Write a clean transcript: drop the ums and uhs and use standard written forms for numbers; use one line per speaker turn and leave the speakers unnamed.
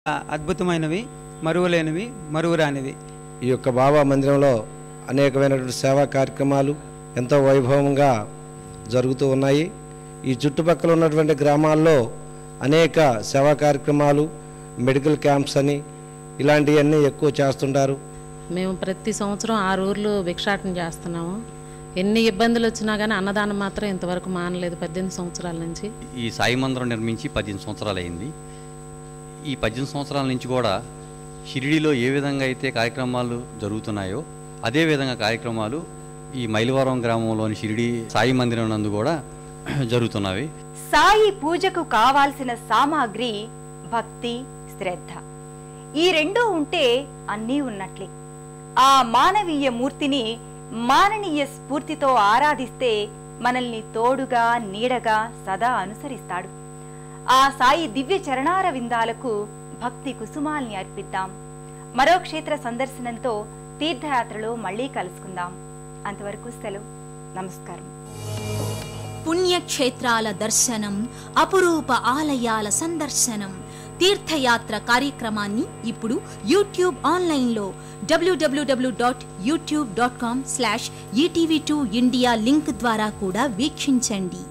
అద్భుతమైనవి, మరువలేనివి, మరువురానివి.
ఈ యొక్క బాబా మందిరంలో అనేకమైనటువంటి సేవా కార్యక్రమాలు ఎంతో వైభవంగా జరుగుతూ ఉన్నాయి. ఈ చుట్టుపక్కల ఉన్నటువంటి గ్రామాల్లో అనేక సేవా కార్యక్రమాలు, మెడికల్ క్యాంప్స్ అని ఇలాంటివన్నీ ఎక్కువ చేస్తుంటారు.
మేము ప్రతి సంవత్సరం 6 ఊర్లు భిక్షాటన చేస్తున్నాము. ఎన్ని ఇబ్బందులు వచ్చినా కానీ అన్నదానం మాత్రం ఇంతవరకు మానలేదు 18 సంవత్సరాల నుంచి.
ఈ సాయి మందిరం నిర్మించి 18 సంవత్సరాలు అయింది. ఈ 18 సంవత్సరాల నుంచి కూడా షిరిడీలో ఏ విధంగా అయితే కార్యక్రమాలు జరుగుతున్నాయో అదే విధంగా కార్యక్రమాలు ఈ మైలవరం గ్రామంలోని షిరిడీ సాయి మందిరం నందు కూడా జరుగుతున్నవి.
సాయి పూజకు కావాల్సిన సామాగ్రి భక్తి, శ్రద్ధ, ఈ రెండూ ఉంటే అన్నీ ఉన్నట్లే. ఆ మానవీయ మూర్తిని మాననీయ స్ఫూర్తితో ఆరాధిస్తే మనల్ని తోడుగా నీడగా సదా అనుసరిస్తాడు. ఆ సాయి దివ్య చరణార విందాలకు భక్తి కుసుమాల్ని అర్పిద్దాం. మరో క్షేత్ర సందర్శనంతో తీర్థయాత్రలో మళ్ళీ కలుసుకుందాం. అంతవరకు సెలవు. నమస్కారం.
పుణ్యక్షేత్రాల దర్శనం, అపురూప ఆలయాల సందర్శనం, తీర్థయాత్ర కార్యక్రమాన్ని ఇప్పుడు యూట్యూబ్ ఆన్లైన్లో www.youtube.com/etv2india లింక్ ద్వారా కూడా వీక్షించండి.